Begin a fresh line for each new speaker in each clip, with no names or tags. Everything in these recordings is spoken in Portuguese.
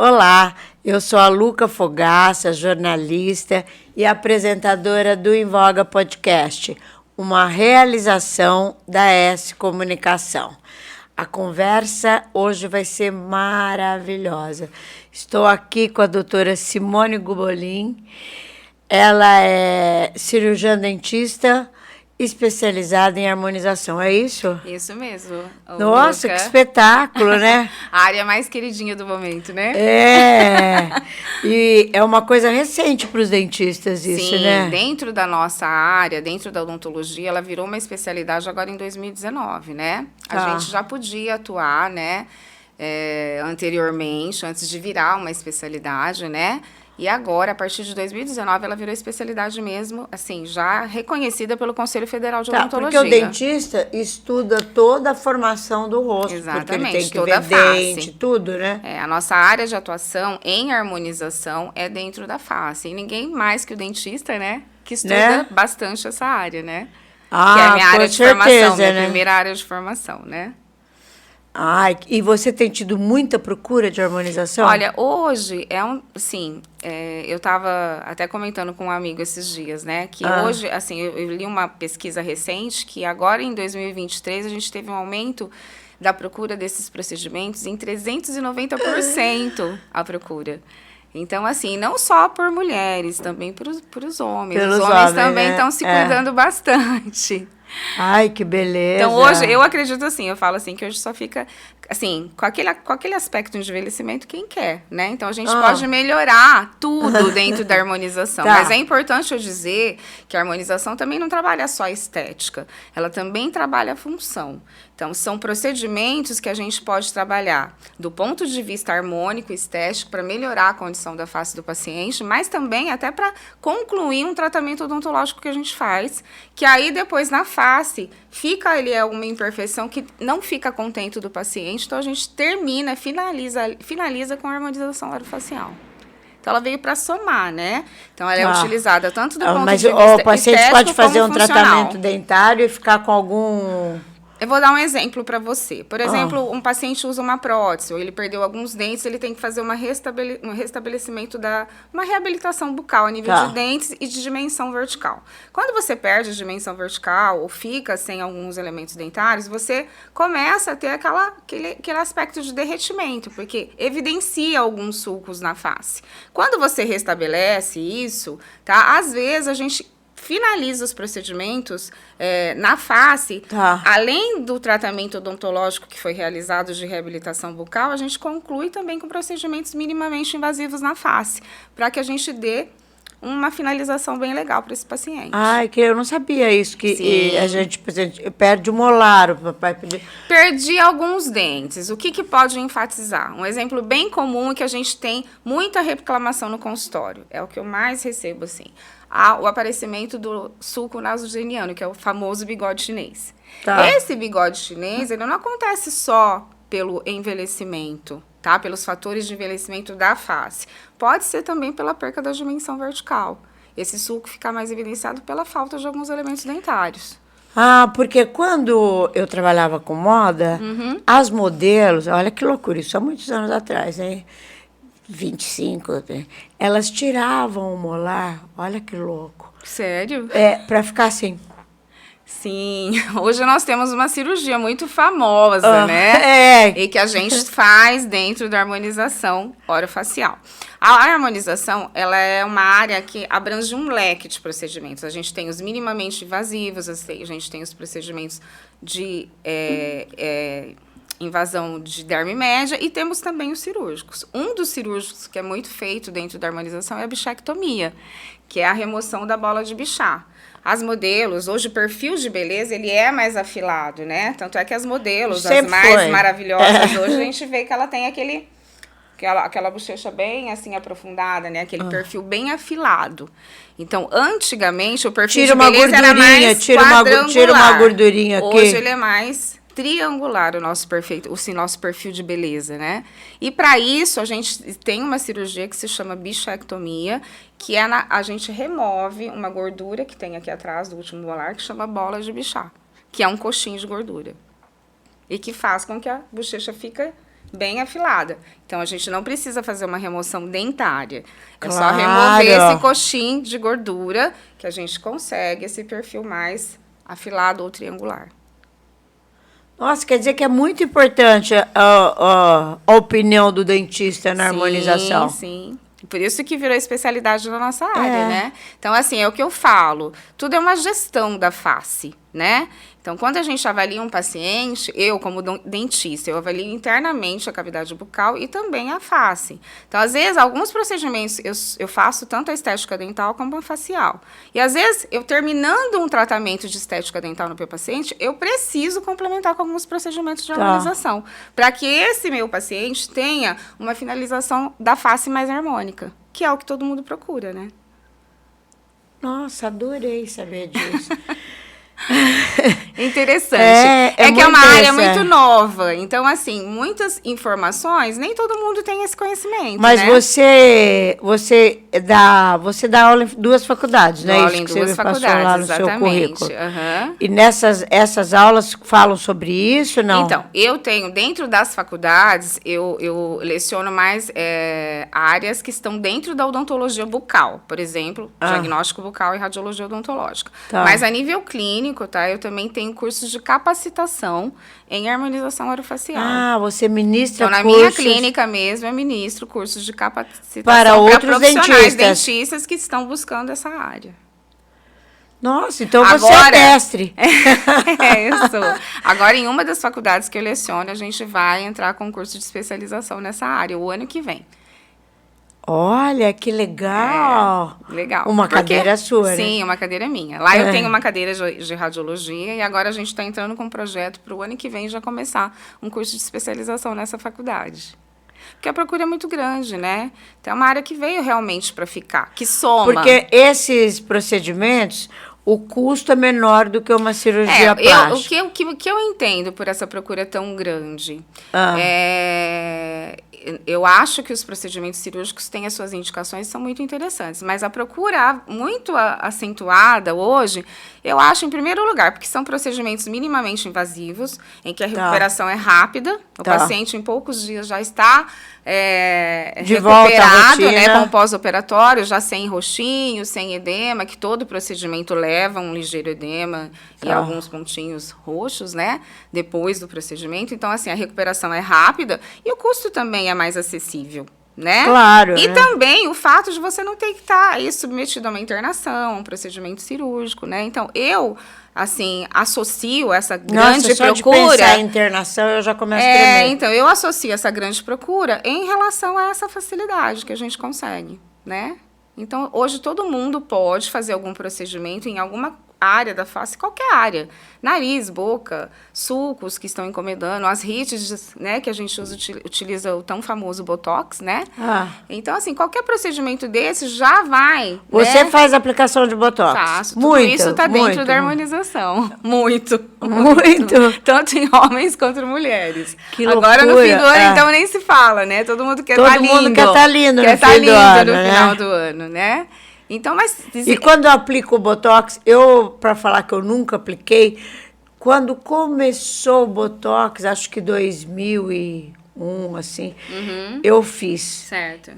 Olá, eu sou a Luca Fogaça, jornalista e apresentadora do Em Voga Podcast, uma realização da S Comunicação. A conversa hoje vai ser maravilhosa. Estou aqui com a doutora Simone Gubolin. Ela é cirurgiã dentista especializada em harmonização, é isso?
Isso mesmo.
Nossa,
Luca.
que espetáculo, né?
A área mais queridinha do momento, né?
E é uma coisa recente para os dentistas isso,
Sim,
né?
dentro da nossa área, dentro da odontologia, ela virou uma especialidade agora em 2019, né? A gente já podia atuar, né? Anteriormente, antes de virar uma especialidade, né? E agora, a partir de 2019, ela virou especialidade mesmo, assim, já reconhecida pelo Conselho Federal de Odontologia.
Porque o dentista estuda toda a formação do rosto.
Exatamente,
porque ele tem que
toda
ver
a face.
dente, tudo, né?
A nossa área de atuação em harmonização é dentro da face. E ninguém mais que o dentista, né? Que estuda bastante essa área, né? Que é a minha área de formação, minha primeira área de formação, né?
Ai, e você tem tido muita procura de harmonização?
Olha, hoje eu estava até comentando com um amigo esses dias, né? Que hoje, assim, eu li uma pesquisa recente que agora em 2023 a gente teve um aumento da procura desses procedimentos em 390% a procura. Então, assim, não só por mulheres, também para os homens. Os homens também estão se cuidando bastante.
Ai, que beleza.
Então, hoje, eu acredito assim, eu falo assim, que hoje só fica, assim, com aquele aspecto de envelhecimento, quem quer, né? Então, a gente pode melhorar tudo dentro da harmonização. Mas é importante eu dizer que a harmonização também não trabalha só a estética, ela também trabalha a função. Então, são procedimentos que a gente pode trabalhar do ponto de vista harmônico e estético para melhorar a condição da face do paciente, mas também até para concluir um tratamento odontológico que a gente faz, que aí depois na face fica ali alguma imperfeição que não fica contente do paciente, então a gente finaliza com a harmonização orofacial. Então, ela veio para somar, né? Então, ela é utilizada tanto do ponto de vista estético como funcional. Mas o paciente pode fazer um tratamento dentário e ficar com algum... Eu vou dar um exemplo para você. Por exemplo, um paciente usa uma prótese, ou ele perdeu alguns dentes, ele tem que fazer um restabelecimento uma reabilitação bucal a nível de dentes e de dimensão vertical. Quando você perde a dimensão vertical ou fica sem alguns elementos dentários, você começa a ter aquele aspecto de derretimento, porque evidencia alguns sulcos na face. Quando você restabelece isso, tá? Às vezes a gente finaliza os procedimentos na face, além do tratamento odontológico que foi realizado de reabilitação bucal, a gente conclui também com procedimentos minimamente invasivos na face, para que a gente dê uma finalização bem legal para esse paciente.
Ai, que eu não sabia isso, que a gente, por exemplo, perde o molar, o papai perde...
Perdi alguns dentes. O que pode enfatizar? Um exemplo bem comum é que a gente tem muita reclamação no consultório. É o que eu mais recebo, assim. O aparecimento do sulco nasogeniano, que é o famoso bigode chinês. Esse bigode chinês, ele não acontece só pelo envelhecimento, tá? Pelos fatores de envelhecimento da face. Pode ser também pela perca da dimensão vertical. Esse sulco fica mais evidenciado pela falta de alguns elementos dentários.
Porque quando eu trabalhava com moda, as modelos, olha que loucura, isso há muitos anos atrás, hein? 25, elas tiravam o molar, olha que louco.
Sério?
Para ficar assim.
Sim, hoje nós temos uma cirurgia muito famosa, né? E que a gente faz dentro da harmonização orofacial. A harmonização, ela é uma área que abrange um leque de procedimentos. A gente tem os minimamente invasivos, a gente tem os procedimentos de invasão de derme média e temos também os cirúrgicos. Um dos cirúrgicos que é muito feito dentro da harmonização é a bichectomia, que é a remoção da bola de Bichat. As modelos, hoje o perfil de beleza, ele é mais afilado, né? Tanto é que as modelos,
sempre
as mais
foi
maravilhosas, hoje a gente vê que ela tem aquela bochecha bem assim aprofundada, né? Aquele perfil bem afilado. Então, antigamente, o perfil de beleza era mais quadrangular.
Tira uma gordurinha aqui.
Hoje ele é mais triangular, o nosso perfil de beleza, né? E para isso, a gente tem uma cirurgia que se chama bichectomia, que a gente remove uma gordura que tem aqui atrás do último molar, que chama bola de Bichat, que é um coxinho de gordura. E que faz com que a bochecha fique bem afilada. Então, a gente não precisa fazer uma remoção dentária. É só remover esse coxim de gordura que a gente consegue esse perfil mais afilado ou triangular.
Nossa, quer dizer que é muito importante a opinião do dentista na harmonização.
Sim. Por isso que virou especialidade na nossa área, né? Então, assim, é o que eu falo. Tudo é uma gestão da face, né? Então, quando a gente avalia um paciente, eu, como dentista, eu avalio internamente a cavidade bucal e também a face. Então, às vezes, alguns procedimentos eu faço tanto a estética dental como a facial. E, às vezes, eu terminando um tratamento de estética dental no meu paciente, eu preciso complementar com alguns procedimentos de harmonização, para que esse meu paciente tenha uma finalização da face mais harmônica, que é o que todo mundo procura, né?
Nossa, adorei saber disso.
Interessante. É que é uma área muito nova. Então, assim, muitas informações, nem todo mundo tem esse conhecimento.
Mas né? você dá aula em 2 faculdades, né?
Dou aula em 2 faculdades, lá no exatamente. Seu currículo.
E essas aulas falam sobre isso, não?
Então, eu tenho, dentro das faculdades, eu leciono mais áreas que estão dentro da odontologia bucal. Por exemplo, diagnóstico bucal e radiologia odontológica. Mas a nível clínico, tá? Eu também tenho cursos de capacitação em harmonização orofacial.
Você ministra
cursos... Então, na minha clínica mesmo, eu ministro cursos de capacitação
para outros
dentistas que estão buscando essa área.
Nossa, então você é mestre.
Eu sou. Agora, em uma das faculdades que eu leciono, a gente vai entrar com um curso de especialização nessa área, o ano que vem.
Olha, que legal.
Legal.
Uma cadeira sua, né?
Sim, uma cadeira minha. Lá eu tenho uma cadeira de radiologia e agora a gente está entrando com um projeto para o ano que vem já começar um curso de especialização nessa faculdade. Porque a procura é muito grande, né? Então, é uma área que veio realmente para ficar, que soma.
Porque esses procedimentos, o custo é menor do que uma cirurgia plástica.
O que eu entendo por essa procura tão grande eu acho que os procedimentos cirúrgicos têm as suas indicações, são muito interessantes, mas a procura muito acentuada hoje, eu acho, em primeiro lugar, porque são procedimentos minimamente invasivos, em que a recuperação é rápida, o paciente em poucos dias já está recuperado, né, com o pós-operatório, já sem roxinho, sem edema, que todo procedimento leva um ligeiro edema e alguns pontinhos roxos, né, depois do procedimento. Então, assim, a recuperação é rápida e o custo também é mais acessível, né?
Claro.
E também o fato de você não ter que estar aí submetido a uma internação, a um procedimento cirúrgico, né? Então, eu, assim, associo essa grande procura...
de pensar em internação, eu já começo a tremer.
Então, eu associo essa grande procura em relação a essa facilidade que a gente consegue, né? Então, hoje todo mundo pode fazer algum procedimento em alguma área da face, qualquer área. Nariz, boca, sulcos que estão incomodando, as rítides, né, que a gente utiliza o tão famoso Botox, né? Então, assim, qualquer procedimento desse já vai...
Você faz aplicação de Botox?
Faço. Tudo isso está dentro da harmonização. Muito. Tanto em homens quanto em mulheres.
Que loucura.
Agora, no fim do ano, então, nem se fala, né? Todo mundo quer estar lindo.
Todo mundo quer estar lindo no
final do ano, né? Então,
E quando eu aplico o Botox, para falar que eu nunca apliquei, quando começou o Botox, acho que 2001, assim, eu fiz.
Certo.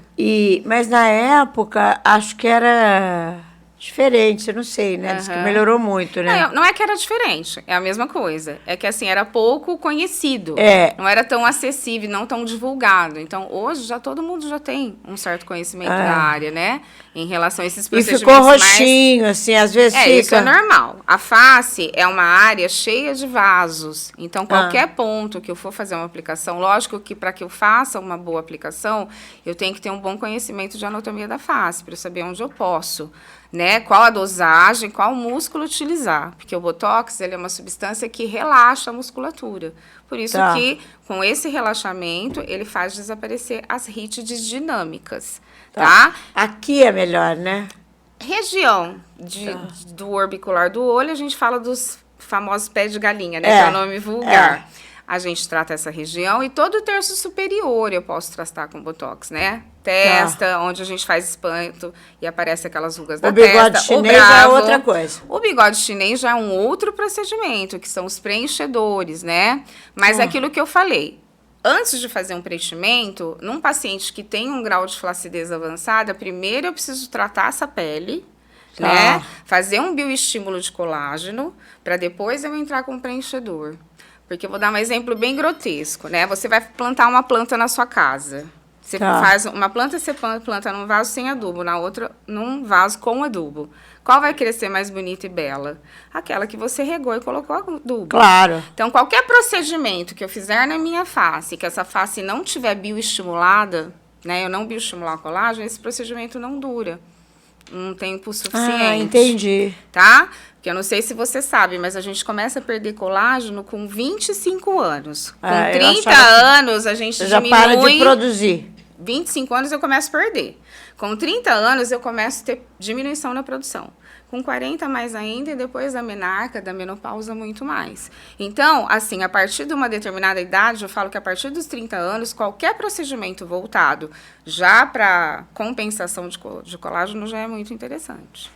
Mas na época, acho que era diferente, eu não sei, né? Diz que melhorou muito, né?
Não é que era diferente, é a mesma coisa. É que, assim, era pouco conhecido. Não era tão acessível, não tão divulgado. Então, hoje, todo mundo já tem um certo conhecimento da área, né? Em relação a esses procedimentos.
E ficou roxinho, assim, às vezes fica...
Isso é normal. A face é uma área cheia de vasos. Então, qualquer ponto que eu for fazer uma aplicação, lógico que para que eu faça uma boa aplicação, eu tenho que ter um bom conhecimento de anatomia da face, para eu saber onde eu posso, né? Qual a dosagem, qual músculo utilizar. Porque o Botox, ele é uma substância que relaxa a musculatura. Por isso que, com esse relaxamento, ele faz desaparecer as rítides dinâmicas, tá?
Aqui é melhor, né?
Região do orbicular do olho, a gente fala dos famosos pés de galinha, né? Que é o nome vulgar. A gente trata essa região e todo o terço superior eu posso tratar com Botox, né? Testa, onde a gente faz espanto e aparece aquelas rugas da testa.
O bigode chinês já é outra coisa.
O bigode chinês já é um outro procedimento, que são os preenchedores, né? Mas é aquilo que eu falei. antes de fazer um preenchimento, num paciente que tem um grau de flacidez avançada, primeiro eu preciso tratar essa pele, né? Fazer um bioestímulo de colágeno, para depois eu entrar com o preenchedor. Porque eu vou dar um exemplo bem grotesco, né? Você vai plantar uma planta na sua casa. Você faz uma planta, você planta num vaso sem adubo, na outra num vaso com adubo. Qual vai crescer mais bonita e bela? Aquela que você regou e colocou adubo.
Claro.
Então, qualquer procedimento que eu fizer na minha face, que essa face não tiver bioestimulada, né? Eu não bioestimular o colágeno, esse procedimento não dura um tempo suficiente.
Ah, entendi.
Tá? Porque eu não sei se você sabe, mas a gente começa a perder colágeno com 25 anos. Com 30 anos, a gente
já
diminui...
para de produzir.
25 anos eu começo a perder. Com 30 anos eu começo a ter diminuição na produção. Com 40 mais ainda, e depois da menarca, da menopausa, muito mais. Então, assim, a partir de uma determinada idade, eu falo que a partir dos 30 anos, qualquer procedimento voltado já para compensação de colágeno já é muito interessante.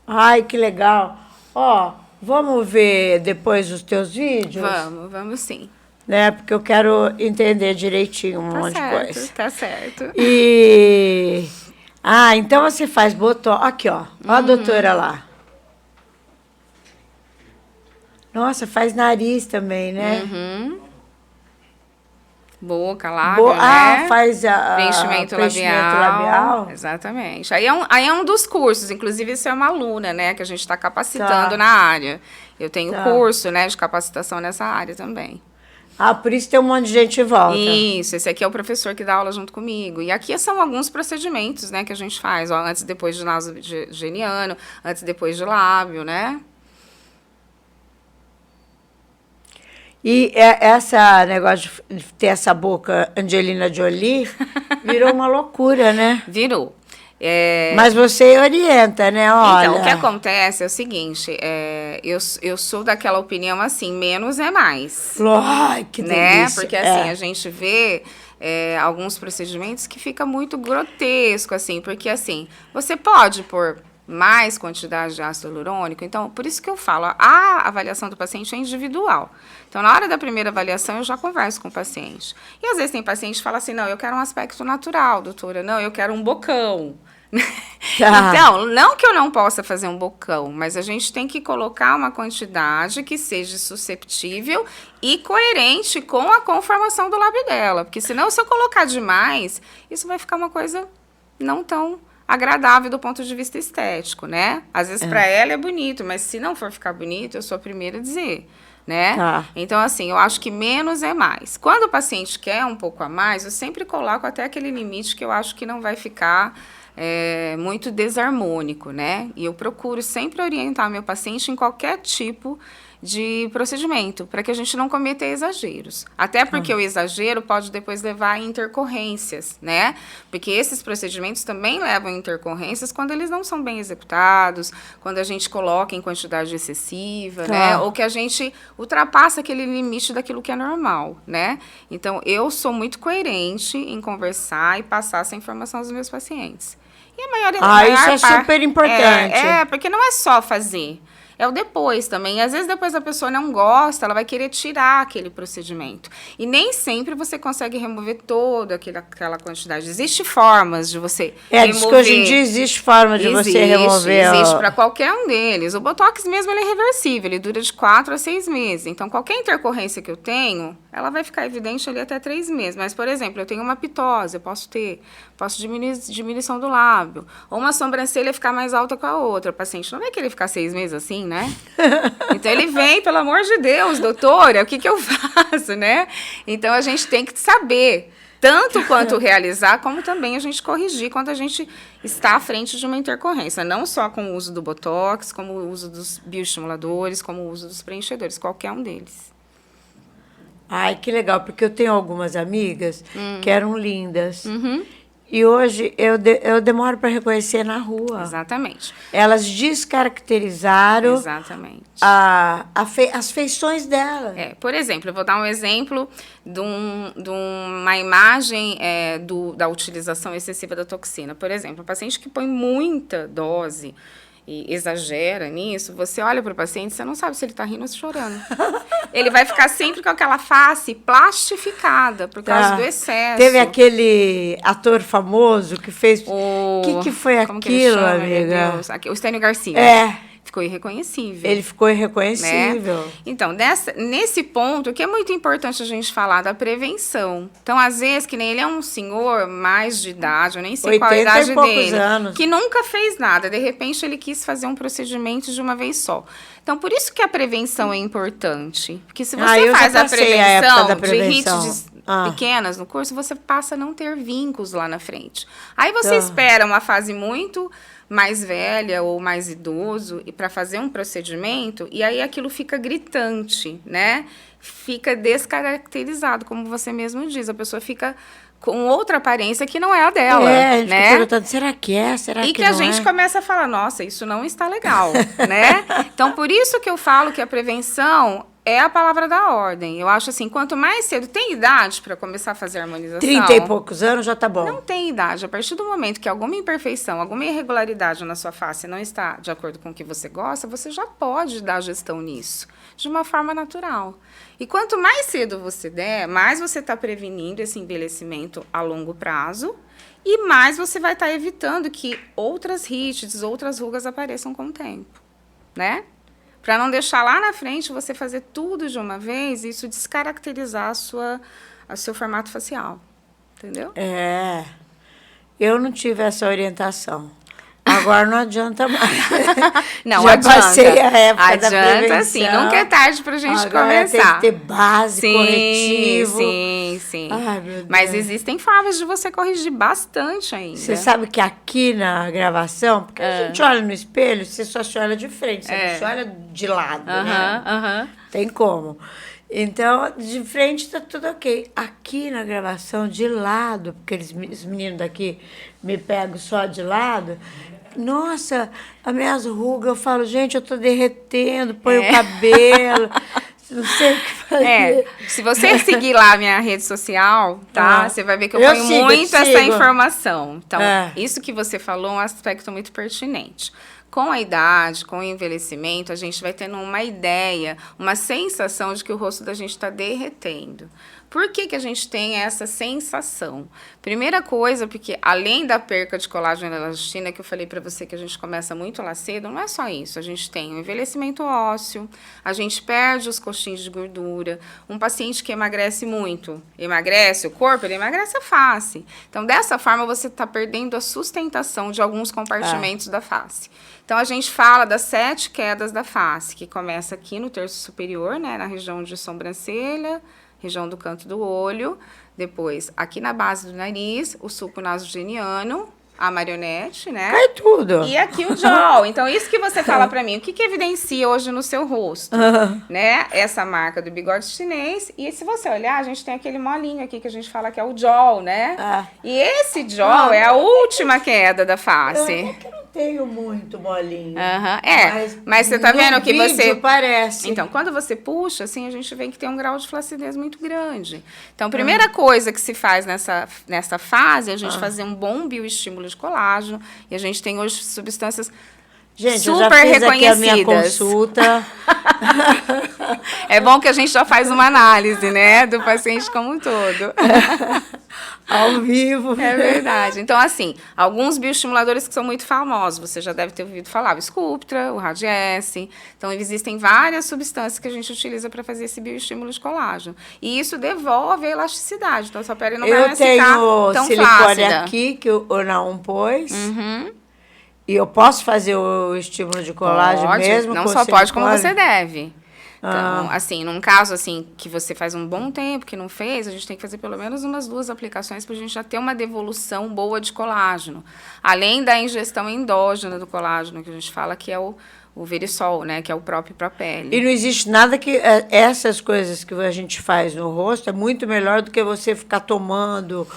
Ai, que legal. Ó, vamos ver depois os teus vídeos?
Vamos sim.
Né? Porque eu quero entender direitinho um monte de coisa.
Tá certo.
E... Ah, então você faz botox. Aqui, ó. Ó a doutora lá. Nossa, faz nariz também, né?
Boca, lábio, né?
Ah, faz
preenchimento labial. Exatamente. Aí é um dos cursos. Inclusive, isso é uma aluna, né? Que a gente está capacitando na área. Eu tenho curso, né? De capacitação nessa área também.
Ah, por isso tem um monte de gente em volta.
Isso, esse aqui é o professor que dá aula junto comigo. E aqui são alguns procedimentos, né, que a gente faz. Ó, antes e depois de nasogeniano, antes e depois de lábio, né?
E essa negócio de ter essa boca Angelina Jolie virou uma loucura, né?
Virou.
Mas você orienta, né? Olha.
Então, o que acontece é o seguinte, eu sou daquela opinião assim, menos é mais.
Ai, que delícia.
Né? Porque assim, a gente vê alguns procedimentos que fica muito grotesco, assim, porque assim, você pode pôr mais quantidade de ácido hialurônico, então, por isso que eu falo, a avaliação do paciente é individual. Então, na hora da primeira avaliação, eu já converso com o paciente. E às vezes tem paciente que fala assim, não, eu quero um aspecto natural, doutora, não, eu quero um bocão. Então, não que eu não possa fazer um bocão, mas a gente tem que colocar uma quantidade que seja susceptível e coerente com a conformação do lábio dela. Porque senão, se eu colocar demais, isso vai ficar uma coisa não tão agradável do ponto de vista estético, né? Às vezes, para ela é bonito, mas se não for ficar bonito, eu sou a primeira a dizer, né? Então, assim, eu acho que menos é mais. Quando o paciente quer um pouco a mais, eu sempre coloco até aquele limite que eu acho que não vai ficar muito desarmônico, né? E eu procuro sempre orientar meu paciente em qualquer tipo de procedimento, para que a gente não cometa exageros. Até porque o exagero pode depois levar a intercorrências, né? Porque esses procedimentos também levam a intercorrências quando eles não são bem executados, quando a gente coloca em quantidade excessiva, né? Ou que a gente ultrapassa aquele limite daquilo que é normal, né? Então, eu sou muito coerente em conversar e passar essa informação aos meus pacientes. E a maior
isso é super importante.
Porque não é só fazer. É o depois também. Às vezes, depois a pessoa não gosta, ela vai querer tirar aquele procedimento. E nem sempre você consegue remover toda aquela quantidade. Existem formas de você remover.
Diz que hoje em dia existe forma de você remover.
Existe para qualquer um deles. O Botox mesmo ele é reversível, ele dura de 4 a 6 meses. Então, qualquer intercorrência que eu tenho, ela vai ficar evidente ali até 3 meses. Mas, por exemplo, eu tenho uma pitose, eu posso diminuir diminuição do lábio. Ou uma sobrancelha ficar mais alta que a outra. O paciente não vai querer ficar 6 meses assim, né? Então, ele vem, pelo amor de Deus, doutora, o que eu faço, né? Então, a gente tem que saber, tanto quanto realizar, como também a gente corrigir quando a gente está à frente de uma intercorrência. Não só com o uso do Botox, como o uso dos bioestimuladores, como o uso dos preenchedores, qualquer um deles.
Ai, que legal, porque eu tenho algumas amigas que eram lindas. E hoje eu demoro para reconhecer na rua.
Exatamente.
Elas descaracterizaram as feições dela.
Por exemplo, eu vou dar um exemplo de uma imagem da utilização excessiva da toxina. Por exemplo, um paciente que põe muita dose e exagera nisso, você olha para o paciente, você não sabe se ele está rindo ou chorando. Ele vai ficar sempre com aquela face plastificada por causa do excesso.
Teve aquele ator famoso que fez... O que foi aquilo, que ele chama, amiga?
O Estênio Garcia. Ficou irreconhecível.
Ele ficou irreconhecível.
Né? Então, nesse ponto, o que é muito importante a gente falar da prevenção. Então, às vezes, que nem ele é um senhor mais de idade, eu nem sei qual a idade dele, anos. Que nunca fez nada. De repente, ele quis fazer um procedimento de uma vez só. Então, por isso que a prevenção é importante. Porque se você faz a prevenção de hits pequenas no curso, você passa a não ter vincos lá na frente. Aí você espera uma fase muito mais velha ou mais idoso e para fazer um procedimento, e aí aquilo fica gritante, né? Fica descaracterizado, como você mesmo diz, a pessoa fica com outra aparência que não é a dela,
a gente fica perguntando, será que é? Será
que
não é?
E que a gente começa a falar, nossa, isso não está legal, né? Então, por isso que eu falo que a prevenção é a palavra da ordem. Eu acho assim, quanto mais cedo tem idade para começar a fazer a harmonização...
30 e poucos anos já tá bom.
Não tem idade. A partir do momento que alguma imperfeição, alguma irregularidade na sua face não está de acordo com o que você gosta, você já pode dar gestão nisso, de uma forma natural. E quanto mais cedo você der, mais você está prevenindo esse envelhecimento a longo prazo e mais você vai estar evitando que outras rígidas, outras rugas apareçam com o tempo, né? Para não deixar lá na frente você fazer tudo de uma vez e isso descaracterizar o seu formato facial. Entendeu?
Eu não tive essa orientação. Agora não adianta mais.
Não,
já
adianta.
Passei a época da prevenção.
Adianta, sim. Nunca é tarde para a gente
agora
começar.
Tem que ter base, corretivo.
Sim.
Ai, meu Deus.
Mas existem formas de você corrigir bastante ainda.
Você sabe que aqui na gravação, porque a gente olha no espelho, você só se olha de frente, você não se olha de lado, né? Tem como. Então, de frente está tudo ok. Aqui na gravação, de lado, porque os meninos daqui me pegam só de lado... Nossa, as minhas rugas, eu falo, gente, eu tô derretendo, põe o cabelo, não sei o que fazer.
Se você seguir lá a minha rede social, tá? Você vai ver que eu ponho muito essa informação. Então, isso que você falou é um aspecto muito pertinente. Com a idade, com o envelhecimento, a gente vai tendo uma ideia, uma sensação de que o rosto da gente está derretendo. Por que a gente tem essa sensação? Primeira coisa, porque além da perca de colágeno e elastina, que eu falei para você que a gente começa muito lá cedo, não é só isso. A gente tem o envelhecimento ósseo, a gente perde os coxinhos de gordura. Um paciente que emagrece muito, emagrece o corpo, ele emagrece a face. Então, dessa forma, você está perdendo a sustentação de alguns compartimentos da face. Então, a gente fala das 7 quedas da face, que começa aqui no terço superior, né, na região de sobrancelha, região do canto do olho, depois aqui na base do nariz, o sulco nasogeniano, a marionete, né?
Cai tudo.
E aqui o jaw. Então, isso que você fala pra mim, o que evidencia hoje no seu rosto? Né? Essa marca do bigode chinês. E se você olhar, a gente tem aquele molinho aqui que a gente fala que é o jaw, né? E esse jaw é a última queda da face.
Tenho muito molinho.
Mas você tá vendo que você...
parece.
Então, quando você puxa, assim, a gente vê que tem um grau de flacidez muito grande. Então, a primeira coisa que se faz nessa fase é a gente fazer um bom bioestímulo de colágeno. E a gente tem hoje substâncias super
eu já fiz
reconhecidas.
Aqui a minha consulta.
É bom que a gente já faz uma análise, né, do paciente como um todo.
Ao vivo.
É verdade. Então, assim, alguns bioestimuladores que são muito famosos, você já deve ter ouvido falar, o Sculptra, o Radiesse. Então, existem várias substâncias que a gente utiliza para fazer esse bioestímulo de colágeno. E isso devolve a elasticidade. Então, a sua pele não vai ficar tão
tenho silicone aqui, que o Naum pôs. E eu posso fazer o estímulo de colágeno mesmo?
Não só pode, como você deve. Então, assim, num caso assim que você faz um bom tempo que não fez, a gente tem que fazer pelo menos umas 2 aplicações para a gente já ter uma devolução boa de colágeno. Além da ingestão endógena do colágeno, que a gente fala que é o Verisol, né, que é o próprio para a pele.
E não existe nada que... Essas coisas que a gente faz no rosto é muito melhor do que você ficar tomando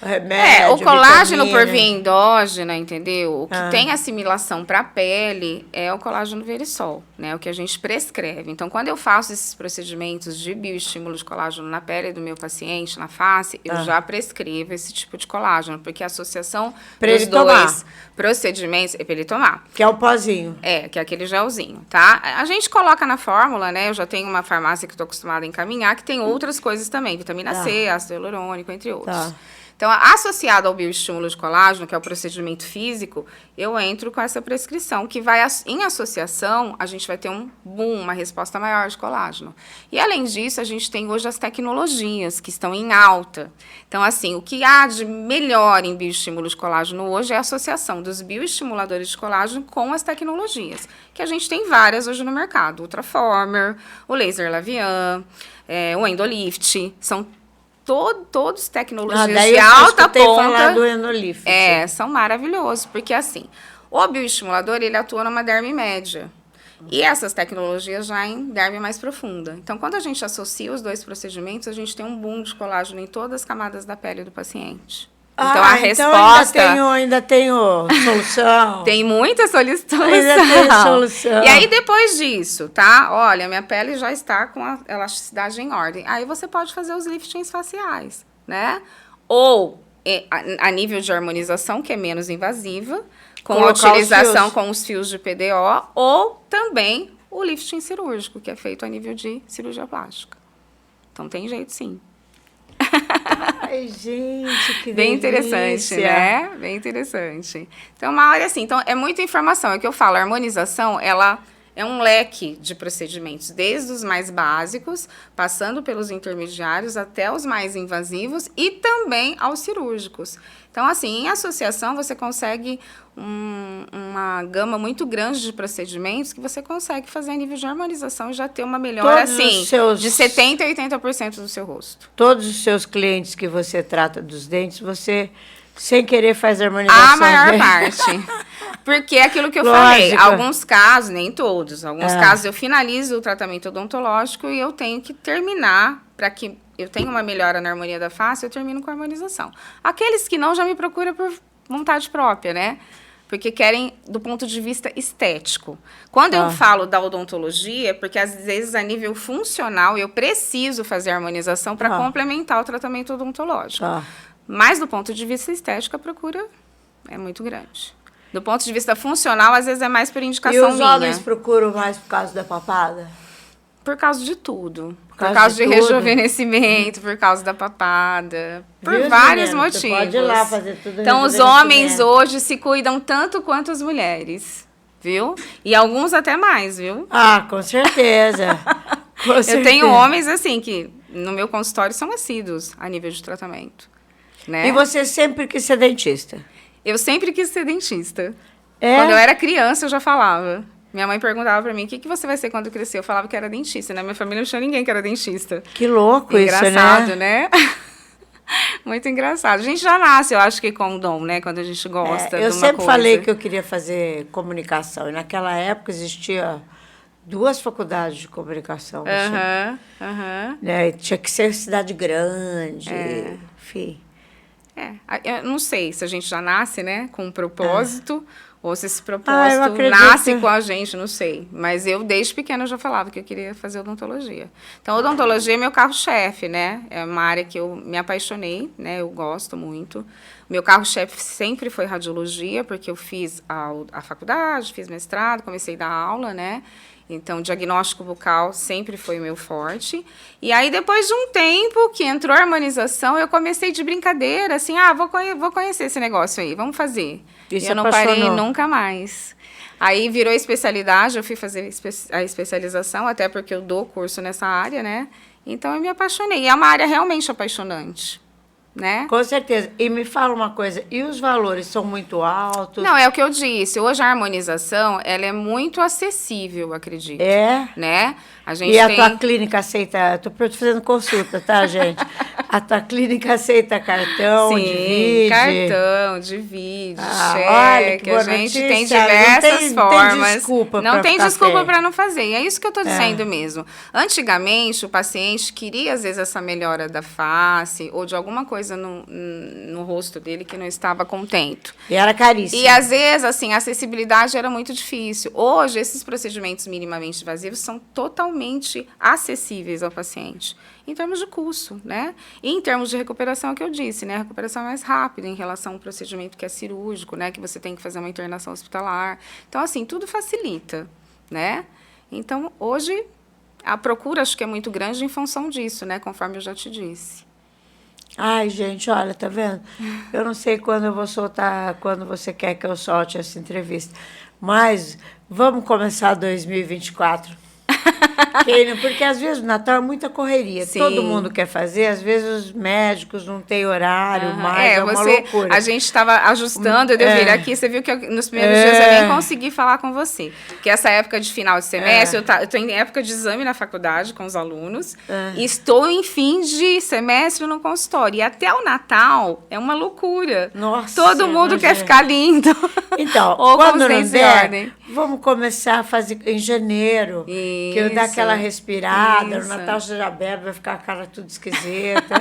Remédio,
o colágeno vitamina. Por via endógena, entendeu? O que tem assimilação para a pele é o colágeno verisol, né? O que a gente prescreve. Então, quando eu faço esses procedimentos de bioestímulo de colágeno na pele do meu paciente, na face, eu já prescrevo esse tipo de colágeno, porque a associação dos dois procedimentos é para ele tomar.
Que é o pozinho.
Que é aquele gelzinho, tá? A gente coloca na fórmula, né? Eu já tenho uma farmácia que estou acostumada a encaminhar, que tem outras coisas também, vitamina C, ácido hialurônico, entre outros. Então, associado ao bioestímulo de colágeno, que é o procedimento físico, eu entro com essa prescrição, que vai, em associação, a gente vai ter um boom, uma resposta maior de colágeno. E, além disso, a gente tem hoje as tecnologias, que estão em alta. Então, assim, o que há de melhor em bioestímulo de colágeno hoje é a associação dos bioestimuladores de colágeno com as tecnologias, que a gente tem várias hoje no mercado. O Ultraformer, o Laser Lavian, o Endolift, são todos tecnologias de alta ponta.
Falar do Endolift.
São maravilhosos, porque assim, o bioestimulador, ele atua numa derme média. E essas tecnologias já em derme mais profunda. Então, quando a gente associa os dois procedimentos, a gente tem um boom de colágeno em todas as camadas da pele do paciente. Então, a resposta...
ainda tenho solução.
Tem muita solução.
Ainda tem solução.
E aí, depois disso, tá? Olha, minha pele já está com a elasticidade em ordem. Aí, você pode fazer os liftings faciais, né? Ou, a nível de harmonização, que é menos invasiva, com a utilização com os fios de PDO, ou também o lifting cirúrgico, que é feito a nível de cirurgia plástica. Então, tem jeito, sim.
Ai, gente, que
bem interessante, né? Bem interessante. Então, uma área assim, então é muita informação, é o que eu falo, a harmonização, ela é um leque de procedimentos, desde os mais básicos, passando pelos intermediários até os mais invasivos e também aos cirúrgicos. Então, assim, em associação, você consegue uma gama muito grande de procedimentos que você consegue fazer a nível de harmonização e já ter uma melhora, assim, de 70% a 80% do seu rosto.
Todos os seus clientes que você trata dos dentes, você, sem querer, faz harmonização?
A maior parte. Porque é aquilo que eu falei. Alguns casos, nem todos, alguns casos eu finalizo o tratamento odontológico e eu tenho que terminar para que eu tenha uma melhora na harmonia da face, eu termino com a harmonização. Aqueles que não, já me procuram por vontade própria, né? Porque querem do ponto de vista estético. Quando eu falo da odontologia, porque às vezes a nível funcional eu preciso fazer a harmonização para complementar o tratamento odontológico. Mas do ponto de vista estético, a procura é muito grande. Do ponto de vista funcional, às vezes é mais por indicação minha.
E os homens procuram mais por causa da papada?
Por causa de tudo. Por causa de rejuvenescimento, por causa da papada, por vários motivos. Você pode
ir lá fazer tudo.
Então, os homens hoje se cuidam tanto quanto as mulheres, viu? E alguns até mais, viu?
Com certeza.
Eu tenho homens, assim, que no meu consultório são assíduos a nível de tratamento. Né?
E você sempre quis ser dentista?
Eu sempre quis ser dentista. Quando eu era criança, eu já falava. Minha mãe perguntava pra mim, o que você vai ser quando crescer? Eu falava que era dentista. Na minha família não tinha ninguém que era dentista.
Que louco isso, né?
Engraçado, né? Muito engraçado. A gente já nasce, eu acho que com o dom, né? Quando a gente gosta de uma coisa.
Eu sempre falei que eu queria fazer comunicação. E naquela época existia 2 faculdades de comunicação. Né? Tinha que ser cidade grande, enfim.
Eu não sei se a gente já nasce, né? Com um propósito... Ou se esse propósito nasce com a gente, não sei. Mas eu, desde pequena, já falava que eu queria fazer odontologia. Então, odontologia é meu carro-chefe, né? É uma área que eu me apaixonei, né? Eu gosto muito. Meu carro-chefe sempre foi radiologia, porque eu fiz a faculdade, fiz mestrado, comecei a dar aula, né? Então, diagnóstico bucal sempre foi o meu forte. E aí, depois de um tempo que entrou a harmonização, eu comecei de brincadeira, assim, vou conhecer esse negócio aí, vamos fazer. E eu não parei nunca mais. Aí, virou especialidade, eu fui fazer a especialização, até porque eu dou curso nessa área, né? Então, eu me apaixonei. E é uma área realmente apaixonante. Né?
Com certeza. E me fala uma coisa, e os valores são muito altos?
Não, é o que eu disse. Hoje a harmonização, ela é muito acessível, acredito.
É?
Né?
E a tua clínica aceita... Estou fazendo consulta, tá, gente? A tua clínica aceita cartão de vídeo?
Cartão de vídeo, cheque. A gente tem diversas formas. Não tem desculpa para não fazer. E é isso que eu estou dizendo mesmo. Antigamente, o paciente queria, às vezes, essa melhora da face ou de alguma coisa no rosto dele que não estava contente.
E era caríssimo.
E, às vezes, assim, a acessibilidade era muito difícil. Hoje, esses procedimentos minimamente invasivos são totalmente acessíveis ao paciente, em termos de custo, né? E em termos de recuperação, é o que eu disse, né? A recuperação é mais rápida em relação a um procedimento que é cirúrgico, né? Que você tem que fazer uma internação hospitalar. Então, assim, tudo facilita, né? Então, hoje, a procura acho que é muito grande em função disso, né? Conforme eu já te disse.
Ai, gente, olha, tá vendo? Eu não sei quando eu vou soltar, quando você quer que eu solte essa entrevista, mas vamos começar 2024. Porque às vezes o Natal é muita correria. Sim. Todo mundo quer fazer, às vezes os médicos não têm horário, mas é uma loucura.
A gente estava ajustando, eu vir aqui, você viu que nos primeiros dias eu nem consegui falar com você. Porque essa época de final de semestre, eu estou em época de exame na faculdade com os alunos, e estou em fim de semestre no consultório. E até o Natal é uma loucura.
Nossa,
todo mundo quer ficar lindo.
Então, quando não der, vamos começar a fazer em janeiro. Isso. Que eu dar aquela respirada, no Natal você já bebe, vai ficar a cara tudo esquisita.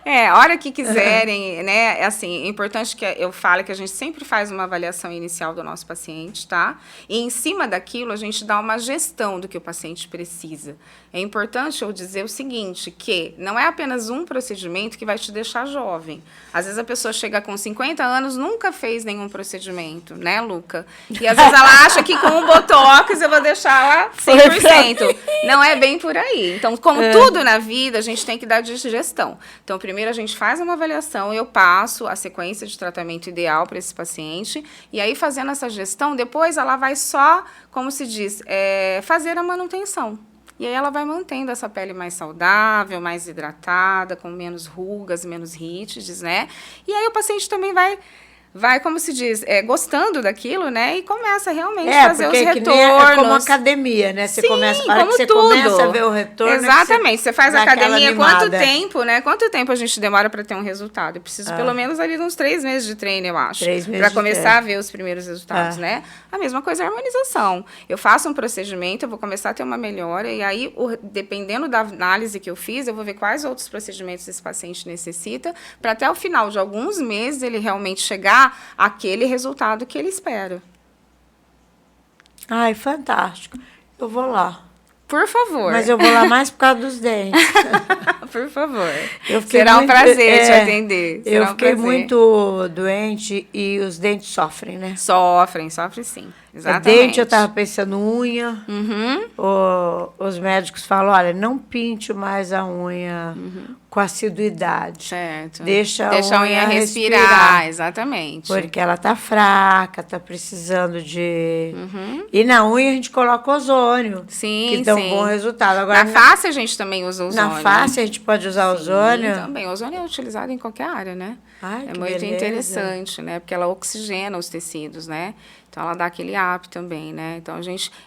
A hora que quiserem, né? Assim, é importante que eu fale que a gente sempre faz uma avaliação inicial do nosso paciente, tá? E em cima daquilo, a gente dá uma gestão do que o paciente precisa. É importante eu dizer o seguinte, que não é apenas um procedimento que vai te deixar jovem. Às vezes a pessoa chega com 50 anos, nunca fez nenhum procedimento, né, Luca? E às vezes ela acha que com um botox eu vou deixar ela 100%. Não é bem por aí. Então, como tudo na vida, a gente tem que dar de gestão. Então, primeiro a gente faz uma avaliação, eu passo a sequência de tratamento ideal para esse paciente, e aí fazendo essa gestão, depois ela vai só, como se diz, fazer a manutenção. E aí ela vai mantendo essa pele mais saudável, mais hidratada, com menos rugas, menos rítides, né? E aí o paciente também vai, como se diz, gostando daquilo, né? E começa realmente a fazer os retornos. É
como academia, né? Você começa,
como
você
tudo.
Começa a ver o retorno.
Exatamente. Você faz academia, quanto tempo, né? Quanto tempo a gente demora para ter um resultado? Eu preciso pelo menos ali de uns 3 meses de treino, eu acho.
3 meses
para começar a ver os primeiros resultados, né? A mesma coisa é a harmonização. Eu faço um procedimento, eu vou começar a ter uma melhora, e aí, dependendo da análise que eu fiz, eu vou ver quais outros procedimentos esse paciente necessita, para até o final de alguns meses ele realmente chegar aquele resultado que ele espera.
Ai, fantástico. Eu vou lá.
Por favor.
Mas eu vou lá mais por causa dos dentes.
Por favor. Será um prazer te atender.
Eu fiquei muito doente e os dentes sofrem, né?
Sofrem sim. Exatamente.
Dente, eu estava pensando unha. Os médicos falam, olha, não pinte mais a unha com assiduidade.
Certo.
Deixa a unha respirar.
Exatamente.
Porque ela tá fraca, tá precisando de... E na unha a gente coloca ozônio.
Sim,
que dá um bom resultado. Agora,
na face a gente também usa ozônio.
Na face a gente pode usar ozônio?
Também. O ozônio é utilizado em qualquer área, né?
Ai,
é muito interessante, né? Porque ela oxigena os tecidos, né? Então, ela dá aquele up também, né? Então,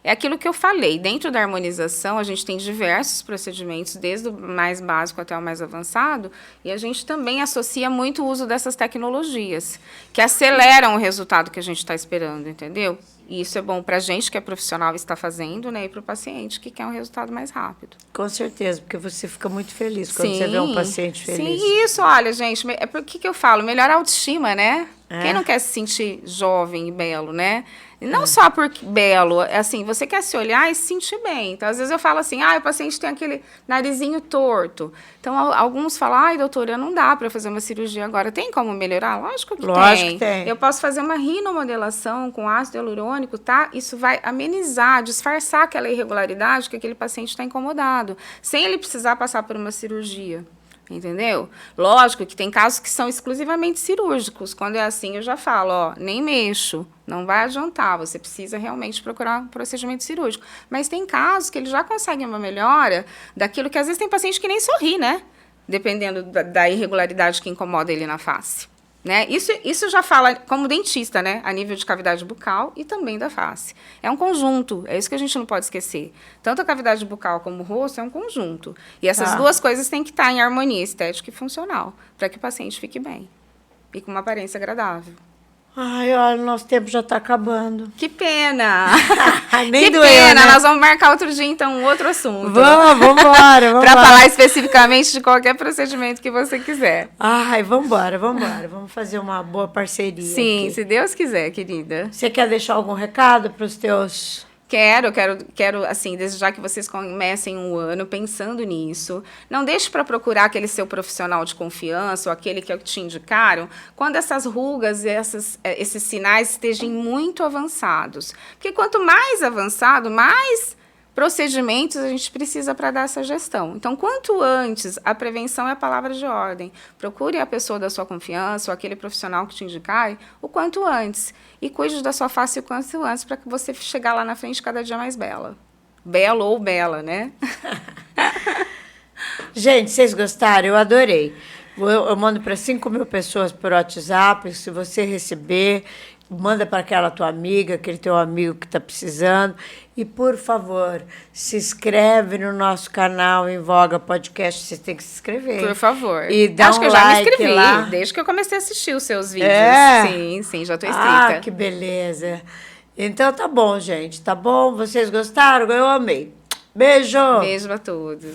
é aquilo que eu falei. Dentro da harmonização, a gente tem diversos procedimentos, desde o mais básico até o mais avançado, e a gente também associa muito o uso dessas tecnologias, que aceleram o resultado que a gente está esperando, entendeu? E isso é bom para a gente, que é profissional e está fazendo, né? E para o paciente, que quer um resultado mais rápido.
Com certeza, porque você fica muito feliz quando você vê um paciente feliz.
Sim, isso, olha, gente, é por que eu falo? Melhor autoestima, né? Quem não quer se sentir jovem e belo, né? E não só por belo, assim, você quer se olhar e se sentir bem. Então, às vezes eu falo assim, o paciente tem aquele narizinho torto. Então, alguns falam, doutora, não dá para fazer uma cirurgia agora. Tem como melhorar? Lógico que tem. Eu posso fazer uma rinomodelação com ácido hialurônico, tá? Isso vai amenizar, disfarçar aquela irregularidade que aquele paciente está incomodado, sem ele precisar passar por uma cirurgia. Entendeu? Lógico que tem casos que são exclusivamente cirúrgicos. Quando é assim, eu já falo, nem mexo, não vai adiantar, você precisa realmente procurar um procedimento cirúrgico. Mas tem casos que ele já consegue uma melhora daquilo que às vezes tem paciente que nem sorri, né? Dependendo da irregularidade que incomoda ele na face. Né? Isso já fala como dentista, né? A nível de cavidade bucal e também da face. É um conjunto, é isso que a gente não pode esquecer. Tanto a cavidade bucal como o rosto é um conjunto. E essas duas coisas têm que estar em harmonia estética e funcional, para que o paciente fique bem e com uma aparência agradável.
Ai, olha, nosso tempo já está acabando.
Que pena!
Nem
que
doeu,
pena!
Né?
Nós vamos marcar outro dia, então, um outro assunto.
Vamos embora.
Para falar especificamente de qualquer procedimento que você quiser.
Ai, vamos embora. Vamos fazer uma boa parceria.
Sim,
aqui.
Se Deus quiser, querida.
Você quer deixar algum recado para os teus...
Quero, assim, desde já que vocês comecem um ano pensando nisso. Não deixe para procurar aquele seu profissional de confiança ou aquele que te indicaram quando essas rugas e esses sinais estejam muito avançados. Porque quanto mais avançado, mais procedimentos a gente precisa para dar essa gestão. Então, quanto antes, a prevenção é a palavra de ordem. Procure a pessoa da sua confiança ou aquele profissional que te indicar o quanto antes. E cuide da sua face o quanto antes para que você chegar lá na frente cada dia mais bela. Belo ou bela, né?
Gente, vocês gostaram? Eu adorei. Eu mando para 5.000 pessoas por WhatsApp. Se você receber, manda para aquela tua amiga, aquele teu amigo que está precisando. E, por favor, se inscreve no nosso canal Em Voga Podcast. Você tem que se inscrever.
Por favor.
E dá
Acho
um
que eu já
like
me inscrevi,
lá.
desde que eu comecei a assistir os seus vídeos.
É?
Sim, já estou inscrita.
Ah, que beleza. Então, tá bom, gente. Tá bom? Vocês gostaram? Eu amei. Beijo!
Beijo a todos.